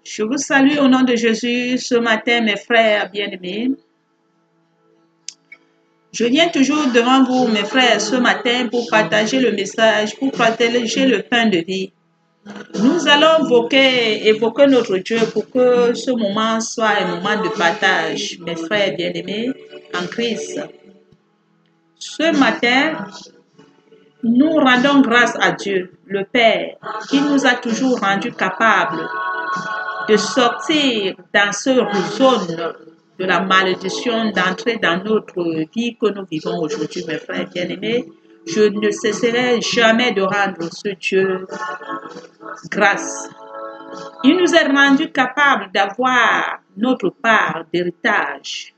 Je vous salue au nom de Jésus ce matin, mes frères bien-aimés. Je viens toujours devant vous, mes frères, ce matin pour partager le message, pour partager le pain de vie. Nous allons évoquer notre Dieu pour que ce moment soit un moment de partage, mes frères bien-aimés en Christ. Ce matin, nous rendons grâce à Dieu, le Père, qui nous a toujours rendus capables de sortir dans cette zone de la malédiction, d'entrer dans notre vie que nous vivons aujourd'hui, mes frères bien-aimés. Je ne cesserai jamais de rendre ce Dieu grâce. Il nous est rendu capable d'avoir notre part d'héritage,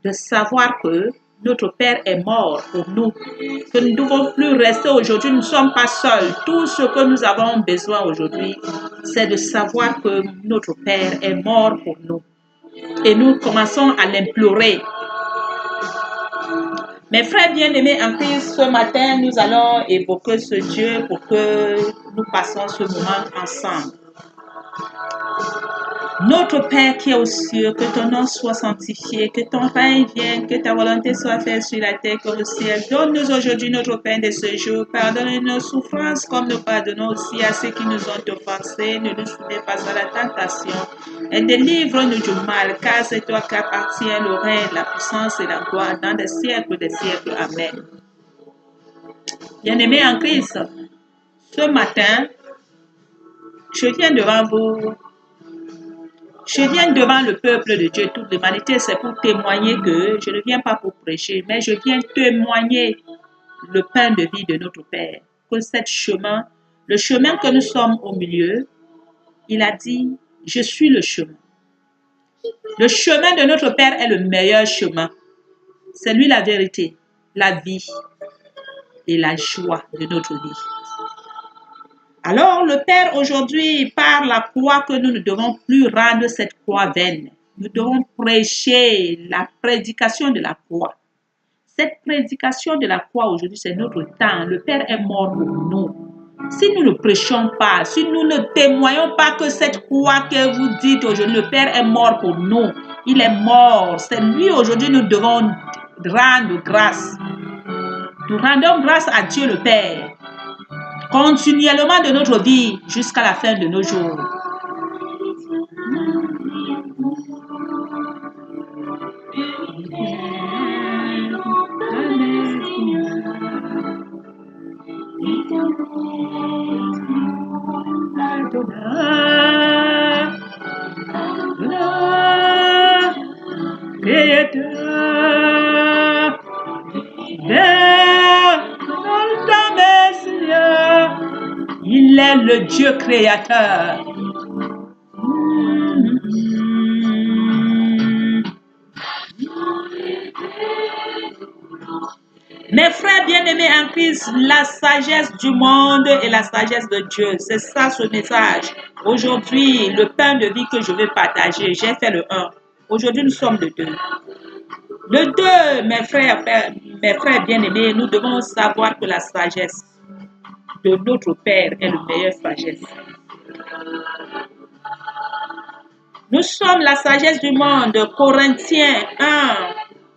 de savoir que notre Père est mort pour nous, que nous ne devons plus rester aujourd'hui, nous ne sommes pas seuls. Tout ce que nous avons besoin aujourd'hui, c'est de savoir que notre Père est mort pour nous. Et nous commençons à l'implorer. Mes frères bien-aimés en Christ, ce matin, nous allons évoquer ce Dieu pour que nous passions ce moment ensemble. Notre Père qui est aux cieux, que ton nom soit sanctifié, que ton règne vienne, que ta volonté soit faite sur la terre comme au ciel. Donne-nous aujourd'hui notre pain de ce jour. Pardonne nos souffrances comme nous pardonnons aussi à ceux qui nous ont offensés. Ne nous soumets pas à la tentation et délivre-nous du mal, car c'est toi qui appartient le règne, la puissance et la gloire dans des siècles des siècles. Amen. Bien-aimés en Christ, ce matin, je viens devant vous. Je viens devant le peuple de Dieu, toute l'humanité, c'est pour témoigner que je ne viens pas pour prêcher, mais je viens témoigner le pain de vie de notre Père. Que le chemin que nous sommes au milieu, il a dit, je suis le chemin. Le chemin de notre Père est le meilleur chemin. C'est lui la vérité, la vie et la joie de notre vie. Alors, le Père, aujourd'hui, par la croix que nous ne devons plus rendre cette croix vaine. Nous devons prêcher la prédication de la croix. Cette prédication de la croix, aujourd'hui, c'est notre temps. Le Père est mort pour nous. Si nous ne prêchons pas, si nous ne témoignons pas que cette croix que vous dites aujourd'hui, le Père est mort pour nous. Il est mort. C'est lui, aujourd'hui, nous devons rendre grâce. Nous rendons grâce à Dieu, le Père, continuellement de notre vie jusqu'à la fin de nos jours. Il est le Dieu créateur. Mes frères bien-aimés en Christ, la sagesse du monde et la sagesse de Dieu, c'est ça ce message. Aujourd'hui, le pain de vie que je vais partager, j'ai fait le 1. Aujourd'hui, nous sommes le 2. Le 2, mes frères bien-aimés, nous devons savoir que la sagesse de notre Père est la meilleure sagesse. Nous sommes la sagesse du monde, Corinthiens 1.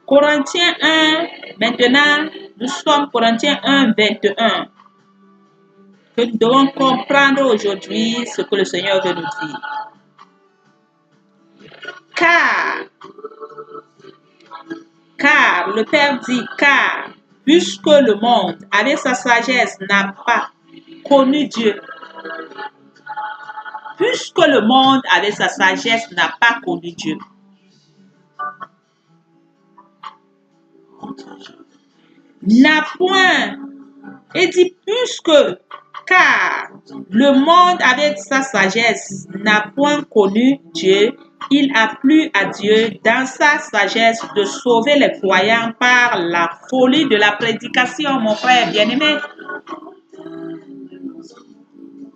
Corinthiens 1, maintenant, nous sommes Corinthiens 1, 21. Que nous devons comprendre aujourd'hui ce que le Seigneur veut nous dire. Car, le Père dit, car, puisque le monde, avec sa sagesse, n'a pas connu Dieu, puisque le monde, avec sa sagesse, n'a pas connu Dieu. N'a point, et dit puisque, car le monde avec sa sagesse n'a point connu Dieu, il a plu à Dieu dans sa sagesse de sauver les croyants par la folie de la prédication, mon frère bien-aimé.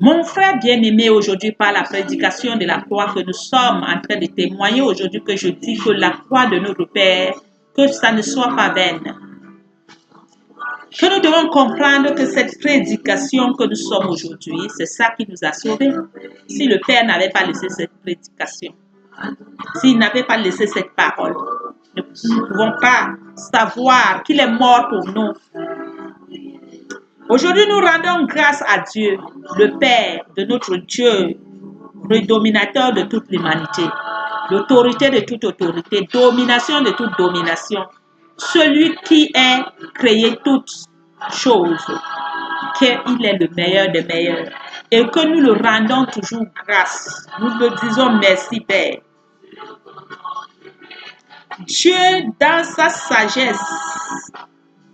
Mon frère bien-aimé, aujourd'hui, par la prédication de la croix que nous sommes en train de témoigner aujourd'hui, que je dis que la croix de notre Père, que ça ne soit pas vaine. Que nous devons comprendre que cette prédication que nous sommes aujourd'hui, c'est ça qui nous a sauvés. Si le Père n'avait pas laissé cette prédication, s'il n'avait pas laissé cette parole, nous ne pouvons pas savoir qu'il est mort pour nous. Aujourd'hui, nous rendons grâce à Dieu, le Père de notre Dieu, le dominateur de toute l'humanité, l'autorité de toute autorité, domination de toute domination, celui qui a créé toutes choses, qu'il est le meilleur des meilleurs et que nous le rendons toujours grâce. Nous le disons merci, Père. Dieu, dans sa sagesse,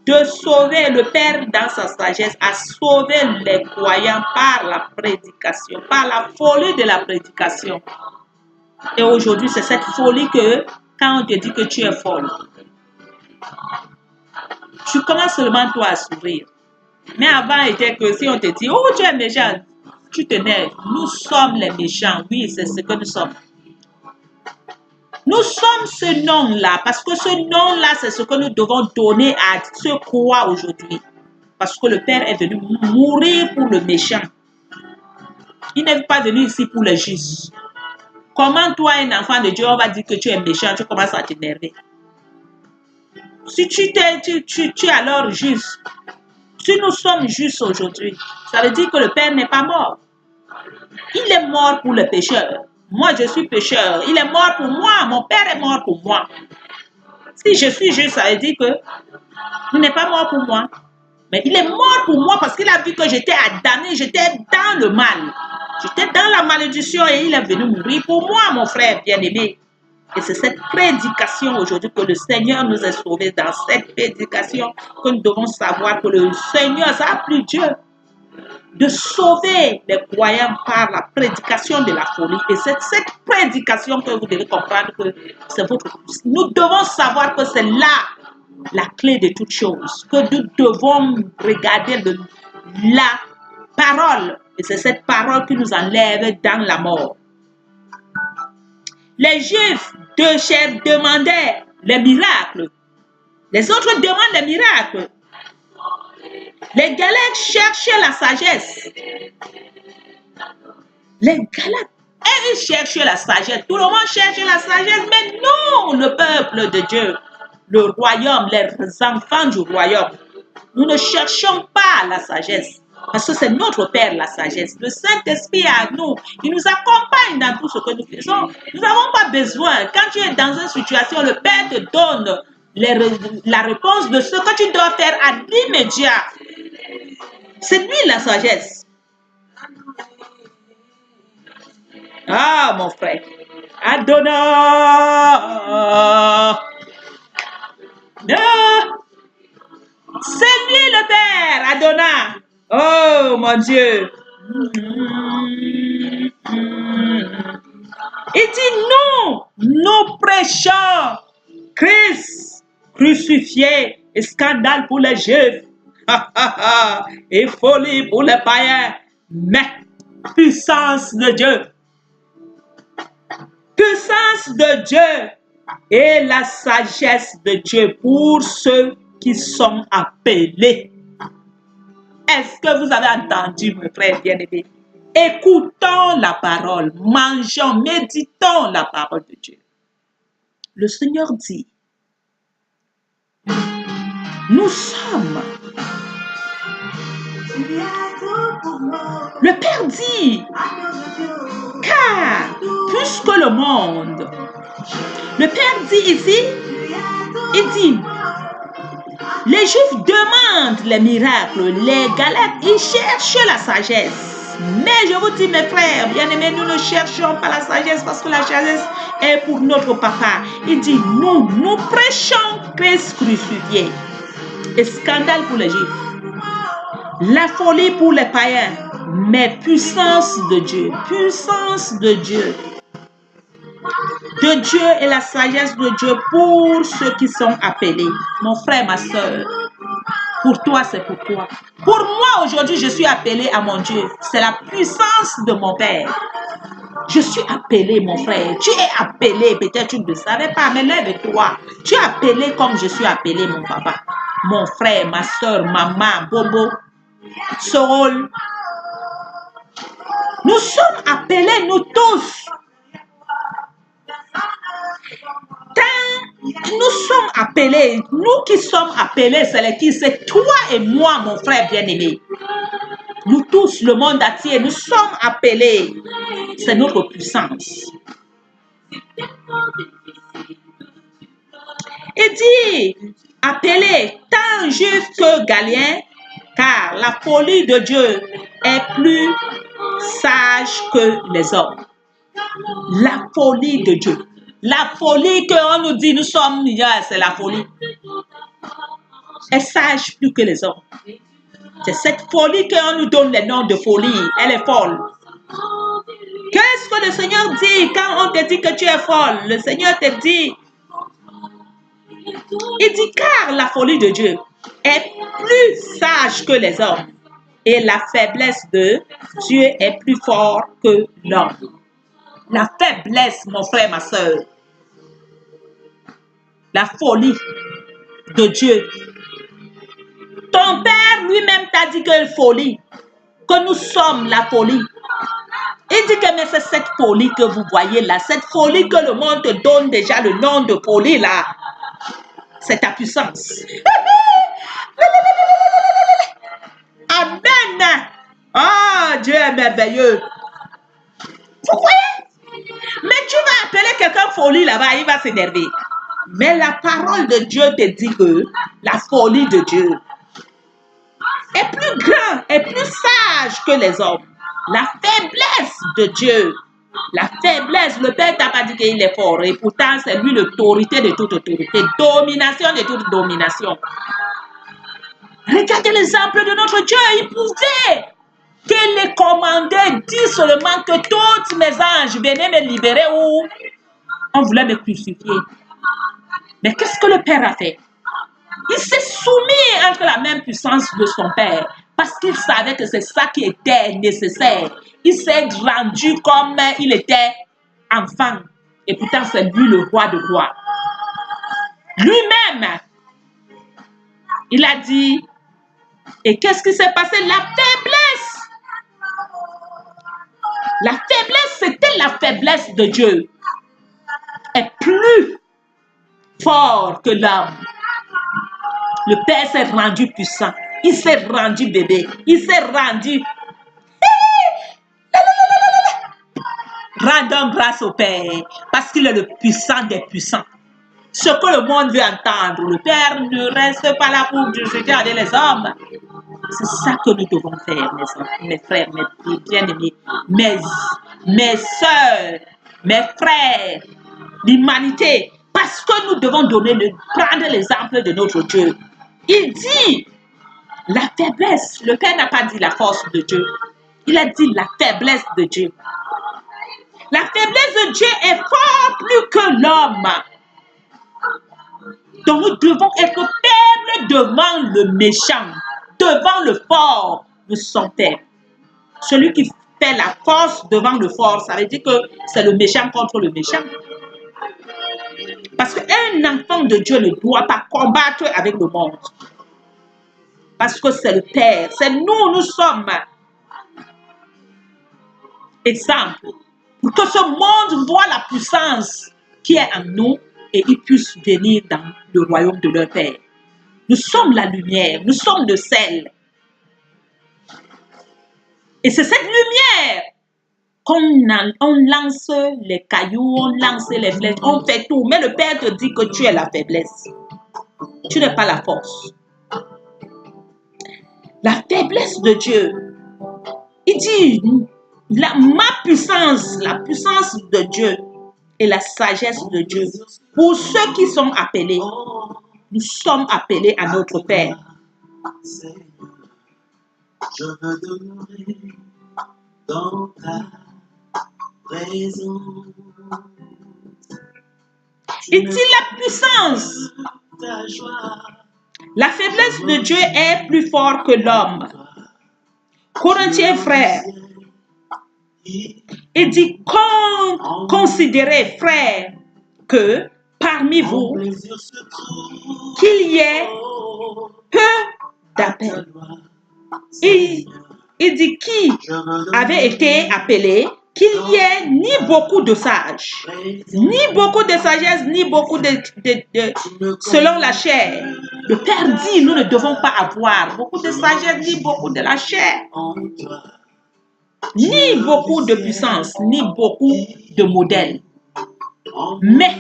de sauver, le Père, dans sa sagesse, a sauvé les croyants par la prédication, par la folie de la prédication. Et aujourd'hui, c'est cette folie que, quand on te dit que tu es folle, tu commences seulement toi à sourire. Mais avant, il était que si on te dit, oh, tu es méchant, tu te nais. Nous sommes les méchants. Oui, c'est ce que nous sommes. Nous sommes ce nom-là, parce que ce nom-là, c'est ce que nous devons donner à ceux qui croient aujourd'hui. Parce que le Père est venu mourir pour le méchant. Il n'est pas venu ici pour le juste. Comment toi, un enfant de Dieu, on va dire que tu es méchant, tu commences à t'énerver. Si tu es alors juste, si nous sommes justes aujourd'hui, ça veut dire que le Père n'est pas mort. Il est mort pour le pécheur. Moi, je suis pécheur. Il est mort pour moi. Mon Père est mort pour moi. Si je suis juste, ça veut dire que il n'est pas mort pour moi. Mais il est mort pour moi parce qu'il a vu que j'étais damné, j'étais dans le mal. J'étais dans la malédiction et il est venu mourir pour moi, mon frère bien-aimé. Et c'est cette prédication aujourd'hui que le Seigneur nous a sauvés. Dans cette prédication que nous devons savoir que le Seigneur, ça a plu Dieu de sauver les croyants par la prédication de la folie. Et c'est cette prédication que vous devez comprendre que c'est votre... Nous devons savoir que c'est là la clé de toutes choses, que nous devons regarder la parole. Et c'est cette parole qui nous enlève dans la mort. Les Juifs de chair demandaient les miracles. Les autres demandent les miracles. Les Galates cherchaient la sagesse. Les Galates, ils cherchaient la sagesse. Tout le monde cherche la sagesse, mais non, le peuple de Dieu, le royaume, les enfants du royaume. Nous ne cherchons pas la sagesse. Parce que c'est notre Père, la sagesse. Le Saint-Esprit à nous. Il nous accompagne dans tout ce que nous faisons. Nous n'avons pas besoin. Quand tu es dans une situation, le Père te donne la réponse de ce que tu dois faire à l'immédiat. C'est lui la sagesse. Ah, mon frère. Adonai. C'est lui le Père, Adonai. Oh, mon Dieu. Il dit, nous prêchons Christ crucifié et scandale pour les Juifs. Et folie pour les païens, mais puissance de Dieu. Puissance de Dieu et la sagesse de Dieu pour ceux qui sont appelés. Est-ce que vous avez entendu, mon frère bien-aimé? Écoutons la parole, mangeons, méditons la parole de Dieu. Le Seigneur dit, nous sommes. Le Père dit, car puisque le monde, le Père dit ici, il dit, les Juifs demandent les miracles, les Galates, ils cherchent la sagesse. Mais je vous dis, mes frères, bien-aimés, nous ne cherchons pas la sagesse parce que la sagesse est pour notre papa. Il dit, nous prêchons Christ crucifié. Et scandale pour les Juifs. La folie pour les païens. Mais puissance de Dieu. Puissance de Dieu. De Dieu et la sagesse de Dieu pour ceux qui sont appelés. Mon frère, ma soeur. Pour toi, c'est pour toi. Pour moi, aujourd'hui, je suis appelé à mon Dieu. C'est la puissance de mon Père. Je suis appelé, mon frère. Tu es appelé. Peut-être tu ne le savais pas, mais lève-toi. Tu es appelé comme je suis appelé, mon papa. mon frère, ma soeur, maman, Bobo, Sorol. Nous sommes appelés, nous tous. Nous sommes appelés, nous qui sommes appelés, c'est toi et moi, mon frère bien-aimé. Nous tous, le monde entier, nous sommes appelés. C'est notre puissance. Il dit, appelez tant juste que Galien, car la folie de Dieu est plus sage que les hommes. La folie de Dieu. La folie qu'on nous dit, nous sommes, c'est la folie. Est sage plus que les hommes. C'est cette folie qu'on nous donne le nom de folie. Elle est folle. Qu'est-ce que le Seigneur dit quand on te dit que tu es folle? Le Seigneur te dit, il dit car la folie de Dieu est plus sage que les hommes et la faiblesse de Dieu est plus fort que l'homme. La faiblesse, mon frère, ma soeur, la folie de Dieu. Ton père lui-même t'a dit que folie, que nous sommes la folie. Il dit que mais c'est cette folie que vous voyez là, cette folie que le monde te donne déjà le nom de folie là. C'est ta puissance. Amen. Oh, Dieu est merveilleux. Vous voyez? Mais tu vas appeler quelqu'un folie là-bas, il va s'énerver. Mais la parole de Dieu te dit que la folie de Dieu est plus grande, est plus sage que les hommes. La faiblesse de Dieu, la faiblesse, le Père t'a pas dit qu'il est fort et pourtant c'est lui l'autorité de toute autorité, domination de toute domination. Regardez l'exemple de notre Dieu, il pouvait qu'il les commandait, dit seulement que tous mes anges venaient me libérer ou on voulait me crucifier. Mais qu'est-ce que le Père a fait? Il s'est soumis entre la même puissance de son Père parce qu'il savait que c'est ça qui était nécessaire. Il s'est rendu comme il était enfant. Et pourtant, c'est lui le roi de rois. Lui-même, il a dit, et qu'est-ce qui s'est passé? La faiblesse. La faiblesse, c'était la faiblesse de Dieu. Est plus fort que l'homme. Le Père s'est rendu puissant. Il s'est rendu bébé. Il s'est rendu. Rendons grâce au Père parce qu'il est le puissant des puissants. Ce que le monde veut entendre, le Père ne reste pas là pour regarder les hommes. C'est ça que nous devons faire, mes frères, mes bien-aimés, mes soeurs, mes frères, l'humanité. Parce que nous devons prendre l'exemple de notre Dieu. Il dit la faiblesse. Le Père n'a pas dit la force de Dieu. Il a dit la faiblesse de Dieu. La faiblesse de Dieu est fort plus que l'homme. Donc nous devons être faibles devant le méchant, devant le fort. Nous sommes faibles. Celui qui fait la force devant le fort, ça veut dire que c'est le méchant contre le méchant. Parce qu'un enfant de Dieu ne doit pas combattre avec le monde. Parce que c'est le Père, c'est nous sommes exemple. Pour que ce monde voit la puissance qui est en nous et ils puissent venir dans le royaume de leur Père. Nous sommes la lumière, nous sommes le sel. Et c'est cette lumière qu'on lance les cailloux, on lance les flèches, on fait tout. Mais le Père te dit que tu es la faiblesse. Tu n'es pas la force. La faiblesse de Dieu. Il dit, ma puissance, la puissance de Dieu et la sagesse de Dieu. Pour ceux qui sont appelés, nous sommes appelés à notre Père. Je veux demeurer dans ta présence. Il dit la puissance. La faiblesse de Dieu est plus forte que l'homme. Corinthiens frères, il dit considérez frères que parmi vous qu'il y ait peu d'appels. Il dit qui avait été appelé, qu'il n'y ait ni beaucoup de sages, ni beaucoup de sagesse, ni beaucoup selon la chair. Le Père dit, nous ne devons pas avoir beaucoup de sagesse, ni beaucoup de la chair, ni beaucoup de puissance, ni beaucoup de modèles. Mais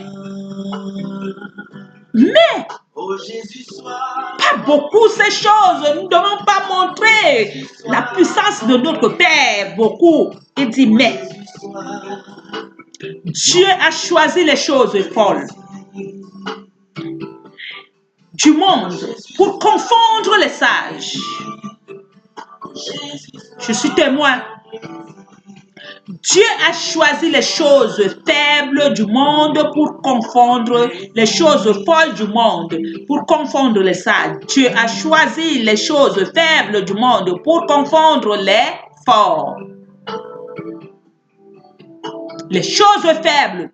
pas beaucoup ces choses. Nous ne devons pas montrer la puissance de notre Père. Beaucoup. Il dit, mais Dieu a choisi les choses folles du monde pour confondre les sages. Je suis témoin. Dieu a choisi les choses faibles du monde pour confondre les choses folles du monde, pour confondre les sages. Dieu a choisi les choses faibles du monde pour confondre les forts. Les choses faibles,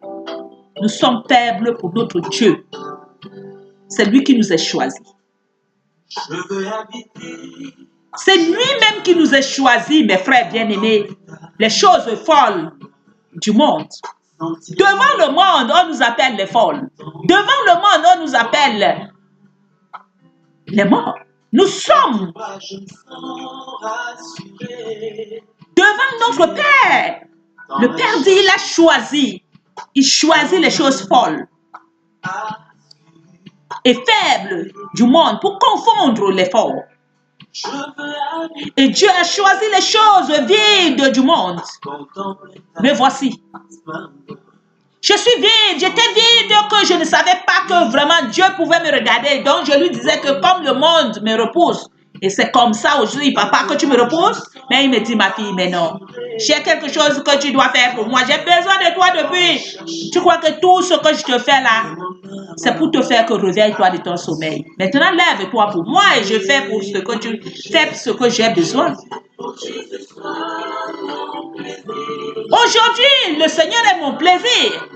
nous sommes faibles pour notre Dieu. C'est lui qui nous a choisis. C'est lui-même qui nous a choisis, mes frères bien-aimés. Les choses folles du monde. Devant le monde, on nous appelle les folles. Devant le monde, on nous appelle les morts. Nous sommes devant notre Père. Le Père dit, il a choisi. Il choisit les choses folles et faibles du monde pour confondre les forts. Et Dieu a choisi les choses vides du monde. Mais voici. Je suis vide, j'étais vide que je ne savais pas que vraiment Dieu pouvait me regarder. Donc je lui disais que comme le monde me repousse, et c'est comme ça aujourd'hui, papa, que tu me repousses. Mais il me dit, ma fille, mais non. J'ai quelque chose que tu dois faire pour moi. J'ai besoin de toi depuis. Tu crois que tout ce que je te fais là, c'est pour te faire que réveille-toi de ton sommeil. Maintenant, lève-toi pour moi et je fais pour ce que tu fais, ce que j'ai besoin. Aujourd'hui, le Seigneur est mon plaisir.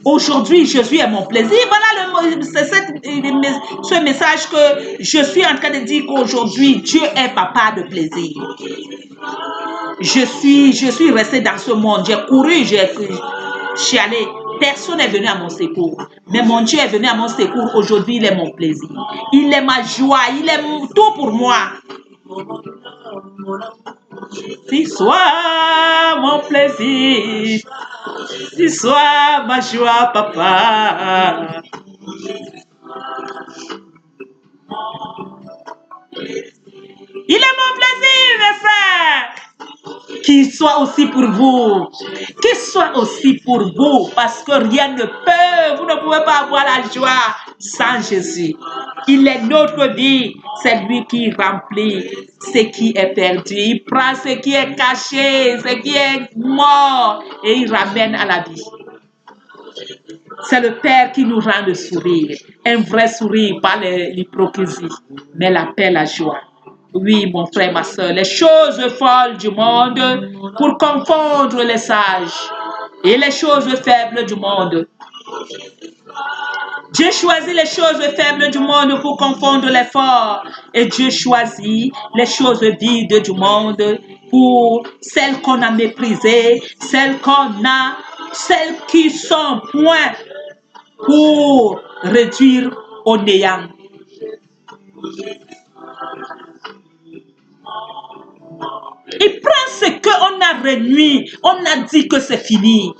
Aujourd'hui, Jésus est mon plaisir. Voilà ce message que je suis en train de dire qu'aujourd'hui, Dieu est papa de plaisir. Je suis restée dans ce monde. J'ai couru, j'ai allé. Personne n'est venu à mon secours. Mais mon Dieu est venu à mon secours. Aujourd'hui, il est mon plaisir. Il est ma joie. Il est tout pour moi. Si soit mon plaisir, si soit ma joie, papa. Il est mon plaisir, mes frères. Qu'il soit aussi pour vous. Qu'il soit aussi pour vous. Parce que rien ne peut. Vous ne pouvez pas avoir la joie sans Jésus. Il est notre vie. C'est lui qui remplit ce qui est perdu. Il prend ce qui est caché, ce qui est mort. Et il ramène à la vie. C'est le Père qui nous rend le sourire. Un vrai sourire, pas l'hypocrisie, mais la paix, la joie. Oui, mon frère, ma soeur, les choses folles du monde pour confondre les sages et les choses faibles du monde. Dieu choisit les choses faibles du monde pour confondre les forts. Et Dieu choisit les choses vides du monde pour celles qu'on a méprisées, celles qui sont point pour réduire au néant. Il prend ce qu'on a réduit, on a dit que c'est fini.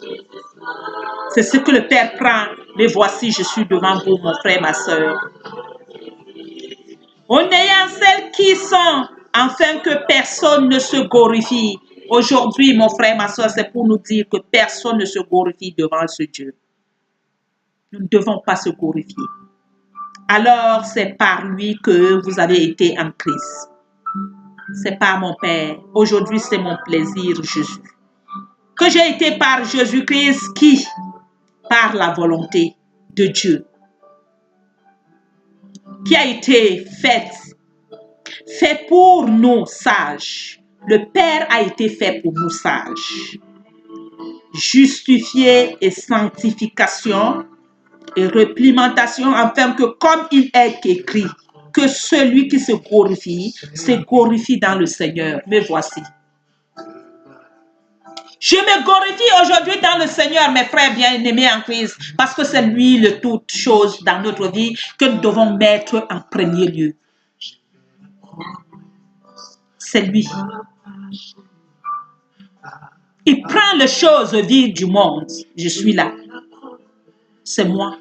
C'est ce que le Père prend. Mais voici, je suis devant vous, mon frère, ma soeur. Au néant celles qui sont, afin que personne ne se glorifie. Aujourd'hui, mon frère, ma soeur, c'est pour nous dire que personne ne se glorifie devant ce Dieu. Nous ne devons pas se glorifier. Alors, c'est par lui que vous avez été en Christ. C'est par mon Père. Aujourd'hui, c'est mon plaisir, Jésus. Que j'ai été par Jésus-Christ qui, par la volonté de Dieu, qui a été fait pour nous sages. Le Père a été fait pour nous sages. justifié et sanctification et réprimantation, afin que, comme il est écrit, que celui qui se glorifie dans le Seigneur. Me voici. Je me glorifie aujourd'hui dans le Seigneur, mes frères bien-aimés en Christ, parce que c'est lui le toute chose dans notre vie que nous devons mettre en premier lieu. C'est lui. Il prend les choses vives du monde. Je suis là. C'est moi.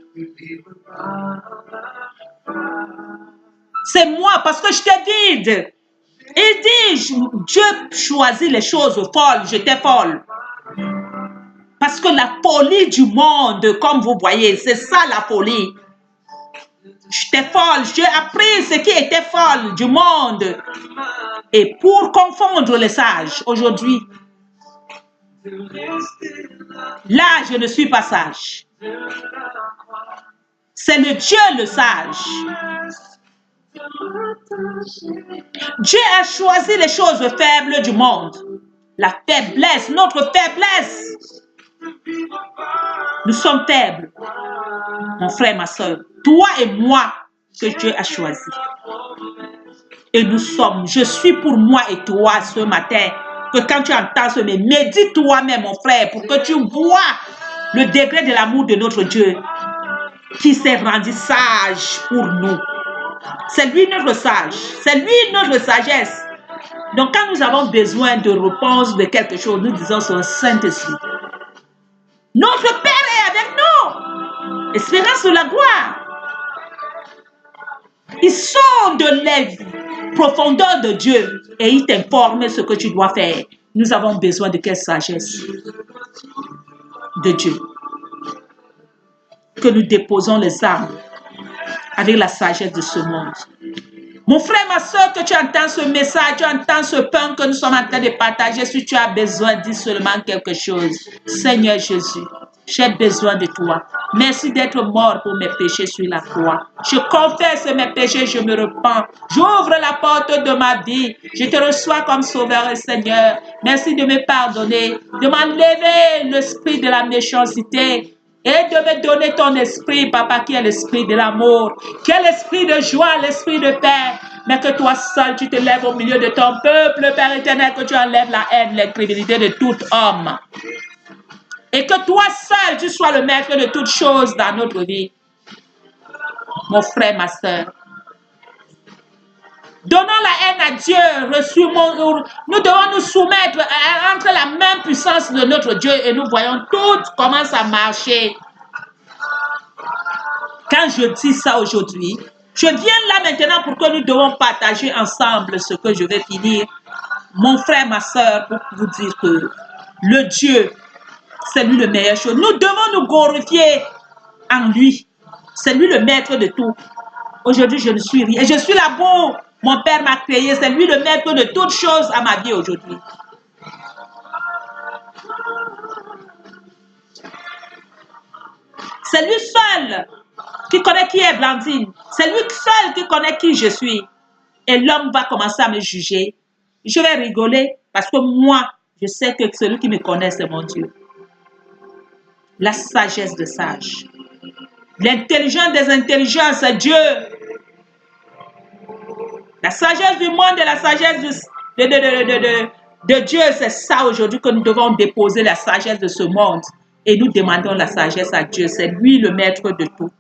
C'est moi parce que j'étais vide. Il dit, Dieu choisit les choses folles. J'étais folle. Parce que la folie du monde, comme vous voyez, c'est ça la folie. J'étais folle. J'ai appris ce qui était folle du monde. Et pour confondre les sages, aujourd'hui, là, je ne suis pas sage. C'est le Dieu le sage. Dieu a choisi les choses faibles du monde. La faiblesse, notre faiblesse. Nous sommes faibles. Mon frère, ma soeur, toi et moi que Dieu a choisi. Et nous sommes, je suis pour moi et toi ce matin. Que quand tu entends ce médite toi-même, mon frère, pour que tu vois le degré de l'amour de notre Dieu qui s'est rendu sage pour nous. C'est lui notre sage. C'est lui notre sagesse. Donc, quand nous avons besoin de réponse de quelque chose, nous disons son Saint-Esprit. Notre Père est avec nous. Espérance de la gloire. Ils sont de les profondeurs de Dieu et ils t'informent ce que tu dois faire. Nous avons besoin de quelle sagesse de Dieu? Que nous déposons les armes avec la sagesse de ce monde. Mon frère, ma soeur, que tu entends ce message, tu entends ce pain que nous sommes en train de partager, si tu as besoin, dis seulement quelque chose. Seigneur Jésus, j'ai besoin de toi. Merci d'être mort pour mes péchés sur la croix. Je confesse mes péchés, je me repens. J'ouvre la porte de ma vie. Je te reçois comme sauveur et Seigneur. Merci de me pardonner, de m'enlever l'esprit de la méchanceté et de me donner ton esprit, Papa, qui est l'esprit de l'amour, qui est l'esprit de joie, l'esprit de paix. Mais que toi seul, tu te lèves au milieu de ton peuple, Père éternel, que tu enlèves la haine, l'incrédulité de tout homme. Et que toi seul, tu sois le maître de toutes choses dans notre vie. Mon frère, ma soeur. Donnons la haine à Dieu. Nous devons nous soumettre entre la même puissance de notre Dieu et nous voyons tout commence à marcher. Quand je dis ça aujourd'hui, je viens là maintenant pour que nous devons partager ensemble ce que je vais finir. Mon frère, ma soeur, pour vous dire que le Dieu, c'est lui le meilleur chose. Nous devons nous glorifier en lui. C'est lui le maître de tout. Aujourd'hui, je ne suis rien. Et je suis là-bas. Mon Père m'a créé. C'est lui le maître de toutes choses à ma vie aujourd'hui. C'est lui seul qui connaît qui est Blandine. C'est lui seul qui connaît qui je suis. Et l'homme va commencer à me juger. Je vais rigoler parce que moi, je sais que celui qui me connaît, c'est mon Dieu. La sagesse de sage. L'intelligence des intelligences, c'est Dieu. La sagesse du monde et la sagesse de Dieu, c'est ça aujourd'hui que nous devons déposer la sagesse de ce monde. Et nous demandons la sagesse à Dieu. C'est lui le maître de tout.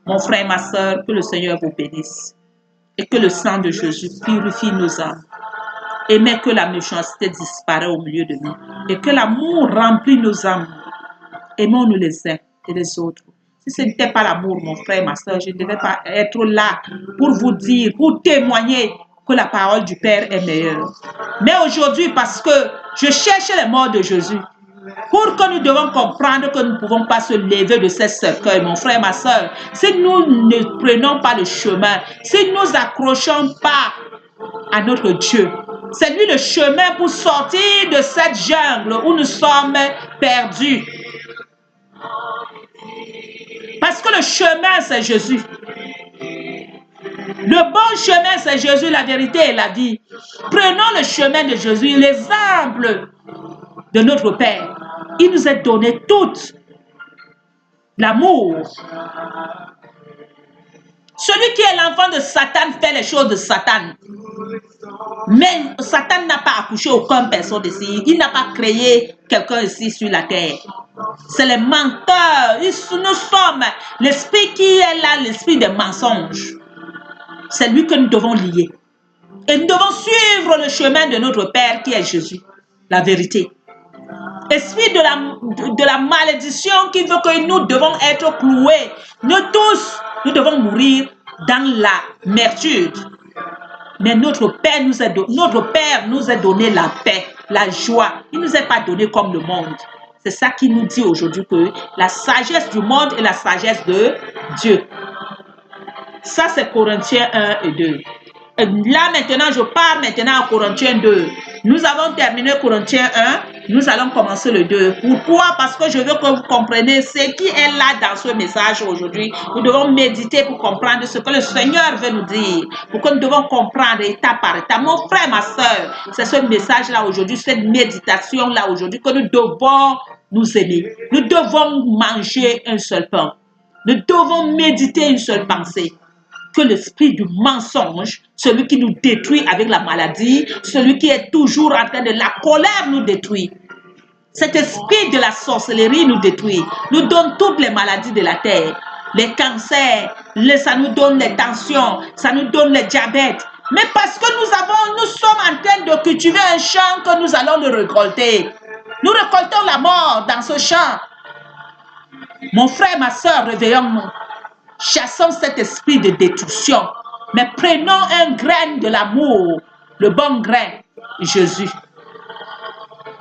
Mon frère et ma soeur, que le Seigneur vous bénisse. Et que le sang de Jésus purifie nos âmes. Et mais que la méchanceté disparaît au milieu de nous. Et que l'amour remplit nos âmes. Aimons-nous les uns et les autres. Si ce n'était pas l'amour, mon frère, ma soeur, je ne devais pas être là pour vous dire, pour témoigner que la parole du Père est meilleure. Mais aujourd'hui, parce que je cherche les morts de Jésus, pour que nous devons comprendre que nous ne pouvons pas se lever de ces cercueils, mon frère, ma soeur, si nous ne prenons pas le chemin, si nous nous accrochons pas à notre Dieu, c'est lui le chemin pour sortir de cette jungle où nous sommes perdus. Parce que le chemin, c'est Jésus. Le bon chemin, c'est Jésus, la vérité et la vie. Prenons le chemin de Jésus, l'exemple de notre Père. Il nous a donné tout l'amour. Celui qui est l'enfant de Satan fait les choses de Satan. Mais Satan n'a pas accouché aucune personne ici. Il n'a pas créé quelqu'un ici sur la terre. C'est les menteurs. Nous sommes l'esprit qui est là, l'esprit des mensonges. C'est lui que nous devons lier. Et nous devons suivre le chemin de notre Père qui est Jésus, la vérité. Esprit de la malédiction qui veut que nous devons être cloués. Nous tous, nous devons mourir dans l'amertume. Mais notre Père nous a donné la paix, la joie. Il ne nous a pas donné comme le monde. C'est ça qui nous dit aujourd'hui que la sagesse du monde est la sagesse de Dieu. Ça, c'est Corinthiens 1 et 2. Et là, maintenant, je pars maintenant à Corinthiens 2. Nous avons terminé Corinthiens 1. Nous allons commencer le 2. Pourquoi? Parce que je veux que vous compreniez ce qui est là dans ce message aujourd'hui. Nous devons méditer pour comprendre ce que le Seigneur veut nous dire. Pour que nous devons comprendre étape par étape. Mon frère, ma soeur, c'est ce message-là aujourd'hui, cette méditation-là aujourd'hui que nous devons nous aimer. Nous devons manger un seul pain. Nous devons méditer une seule pensée. Que l'esprit du mensonge, celui qui nous détruit avec la maladie, celui qui est toujours en train de la colère nous détruit. Cet esprit de la sorcellerie nous détruit, nous donne toutes les maladies de la terre. Les cancers, ça nous donne les tensions, ça nous donne le diabète. Mais parce que nous sommes en train de cultiver un champ que nous allons le récolter. Nous récoltons la mort dans ce champ. Mon frère, ma soeur, réveillons-nous. Chassons cet esprit de destruction, mais prenons un grain de l'amour, le bon grain, Jésus.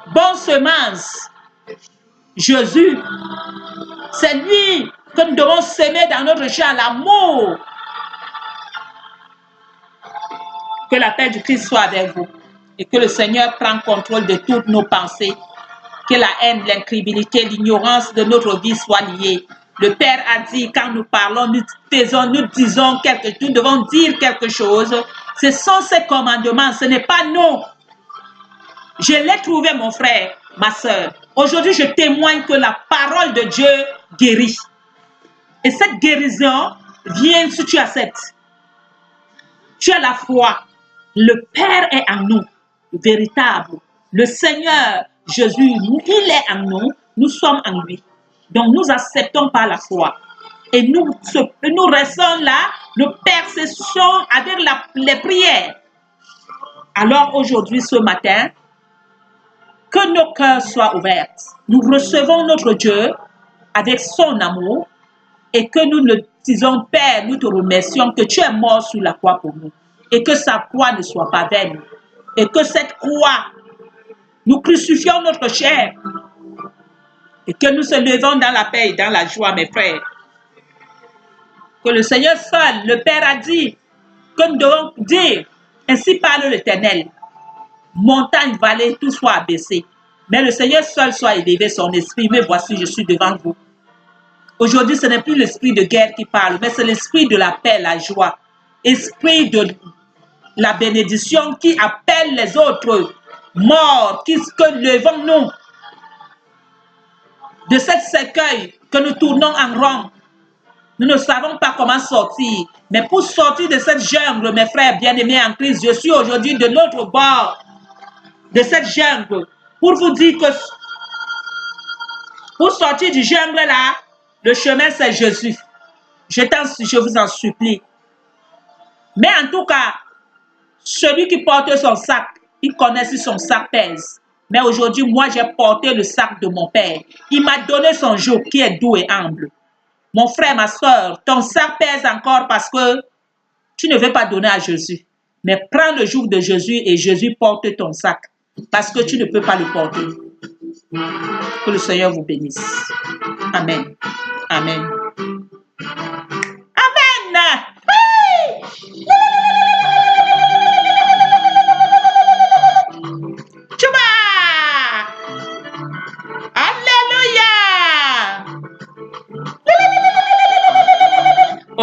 Bonne semence, Jésus. C'est lui que nous devons s'aimer dans notre champ, l'amour. Que la paix du Christ soit avec vous et que le Seigneur prenne contrôle de toutes nos pensées. Que la haine, l'incrédulité, l'ignorance de notre vie soient liées. Le Père a dit, quand nous parlons, nous disons quelque chose, nous devons dire quelque chose. Ce sont ses commandements, ce n'est pas nous. Je l'ai trouvé, mon frère, ma soeur. Aujourd'hui, je témoigne que la parole de Dieu guérit. Et cette guérison vient si tu acceptes. Tu as la foi. Le Père est en nous, véritable. Le Seigneur, Jésus, il est en nous, nous sommes en lui. Donc, nous acceptons par la foi. Et nous restons là, nous persistons avec les prières. Alors, aujourd'hui, ce matin, que nos cœurs soient ouverts. Nous recevons notre Dieu avec son amour et que nous le disons, Père, nous te remercions que tu es mort sur la croix pour nous et que sa croix ne soit pas vaine. Et que cette croix, nous crucifions notre chair. Et que nous se levons dans la paix et dans la joie, mes frères. Que le Seigneur seul, le Père a dit, que nous devons dire, ainsi parle l'Éternel. Montagne, vallée, tout soit abaissé. Mais le Seigneur seul soit élevé son esprit. Mais voici, je suis devant vous. Aujourd'hui, ce n'est plus l'esprit de guerre qui parle, mais c'est l'esprit de la paix, la joie. Esprit de la bénédiction qui appelle les autres morts, que levons-nous de cet cercueil que nous tournons en rond. Nous ne savons pas comment sortir. Mais pour sortir de cette jungle, mes frères bien-aimés en Christ, je suis aujourd'hui de l'autre bord de cette jungle. Pour vous dire que pour sortir du jungle là, le chemin c'est Jésus. Je vous en supplie. Mais en tout cas, celui qui porte son sac, il connaît si son sac pèse. Mais aujourd'hui, moi, j'ai porté le sac de mon Père. Il m'a donné son joug qui est doux et humble. Mon frère, ma soeur, ton sac pèse encore parce que tu ne veux pas donner à Jésus. Mais prends le joug de Jésus et Jésus porte ton sac parce que tu ne peux pas le porter. Que le Seigneur vous bénisse. Amen. Amen. Amen. Oui!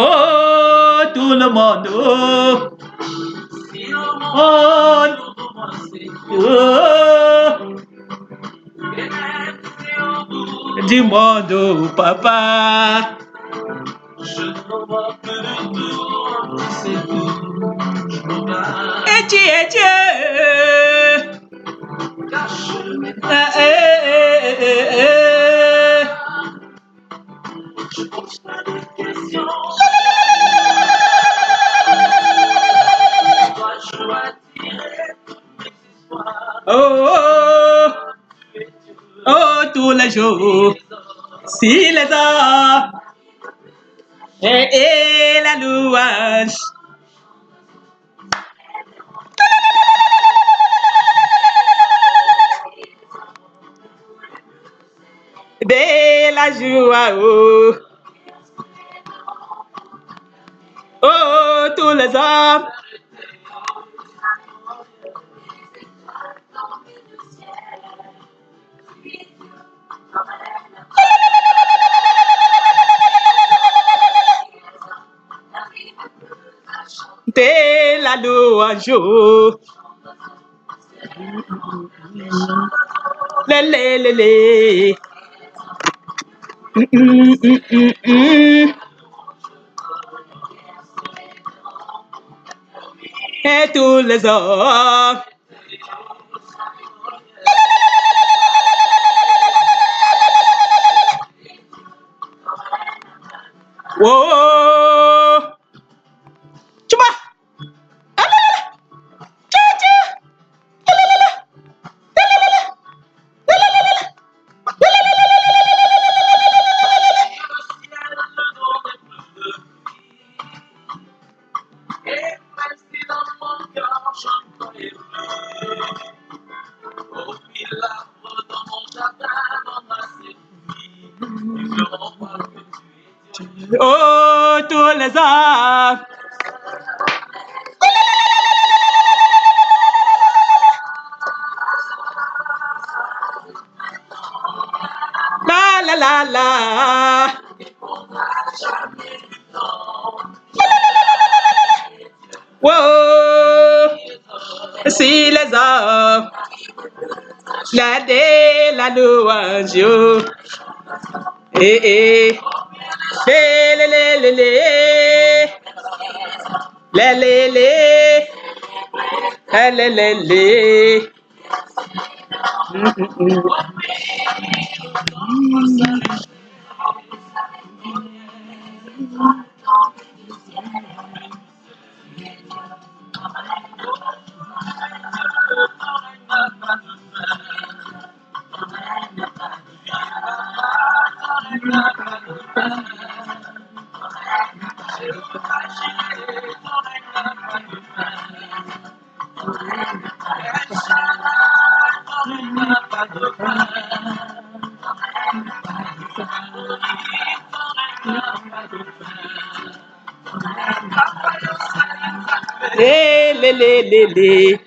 Oh, tout le monde. Oh, oh, oh. du monde, oh papa. Et tu es Dieu. Oh, oh, oh, tous les jours, si les heures, et la louange. De la joie, oh, oh, tous les hommes. De la louange, oh, le. Et tous les hommes. Oh, tu vois, oh, tous les hommes. La la la la. Oh, si les hommes. La de la louange, oh. Eh. Le. Le. Le.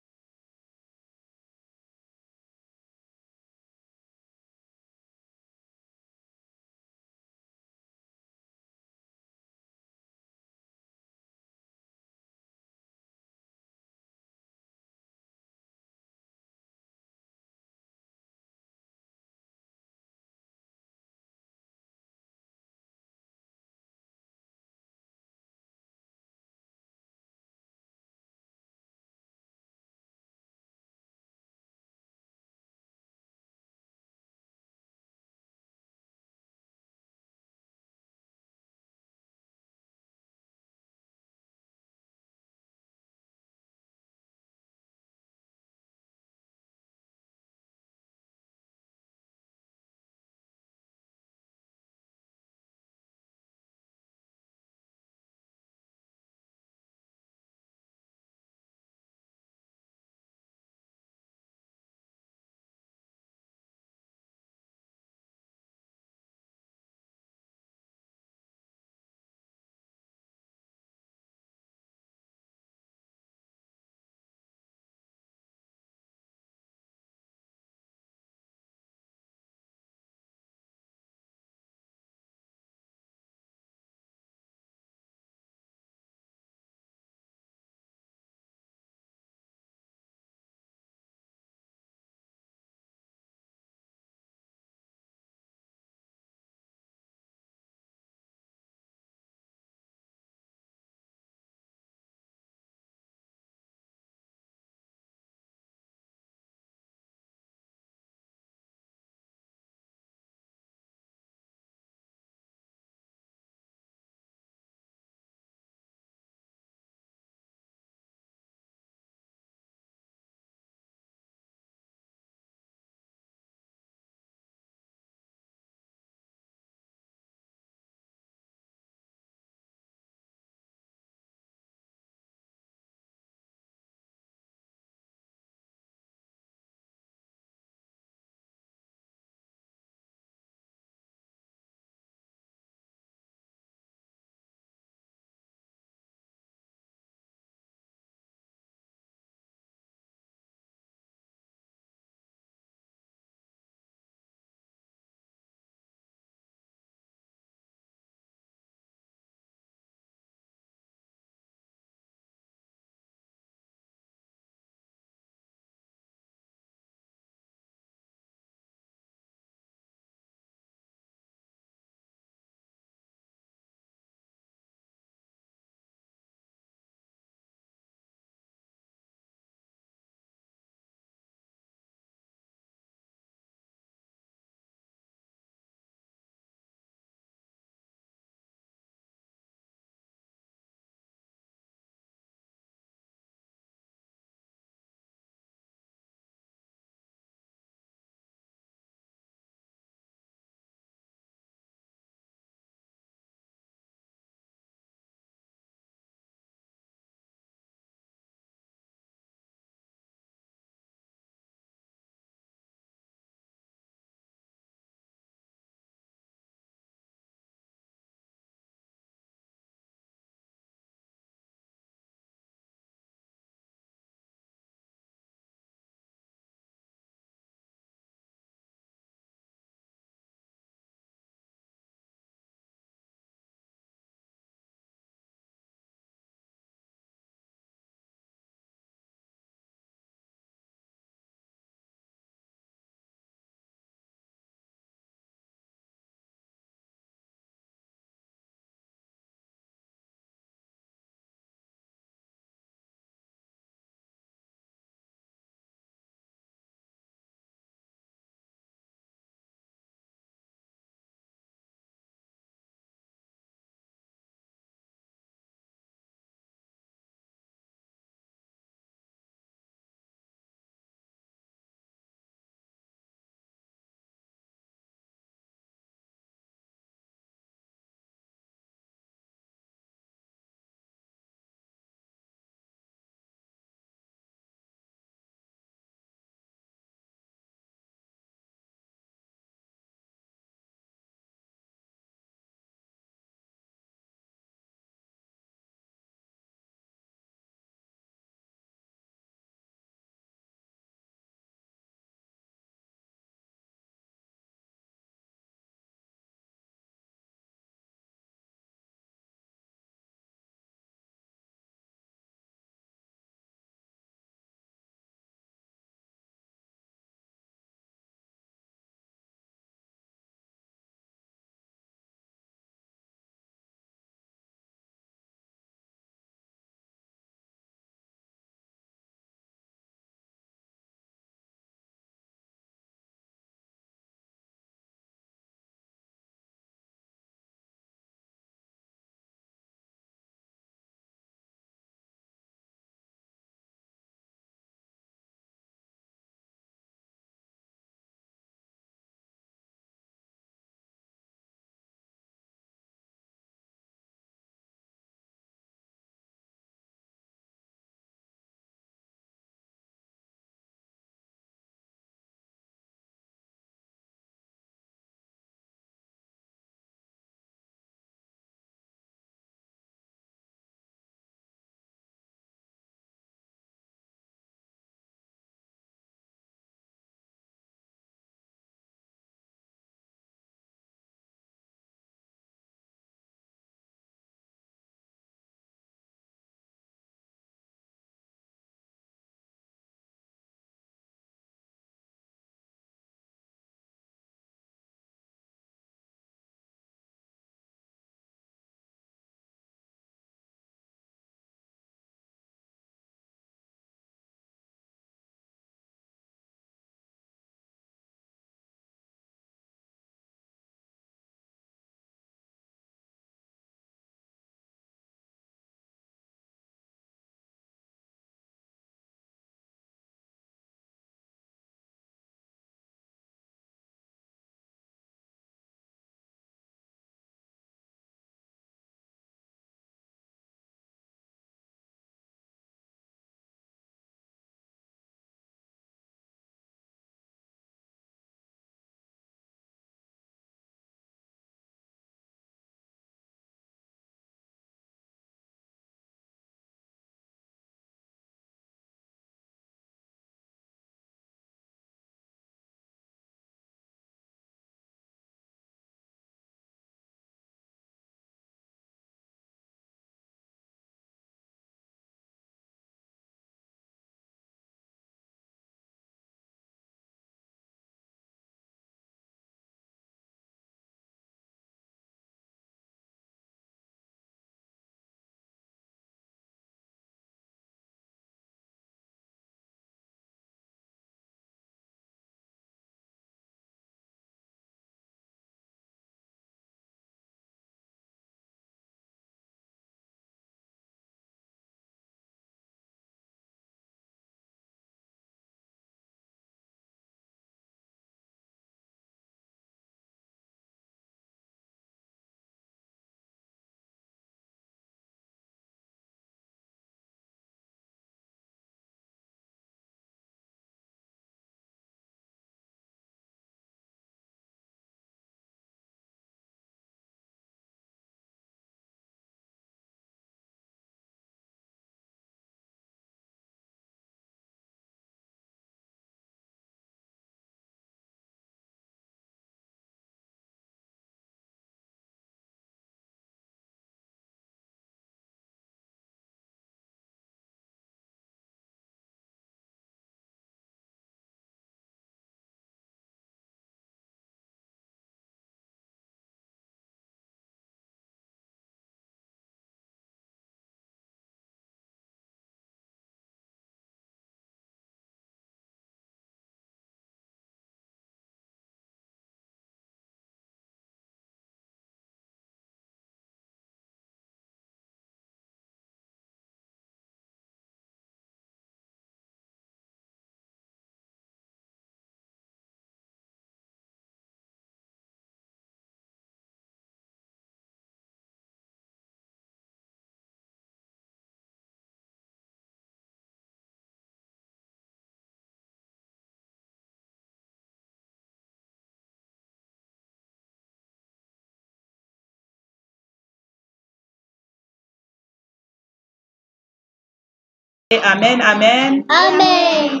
Amen, amen. Amen.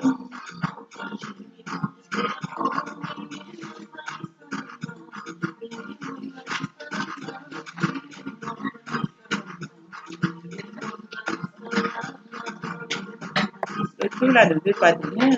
Le truc là ne veut pas donner.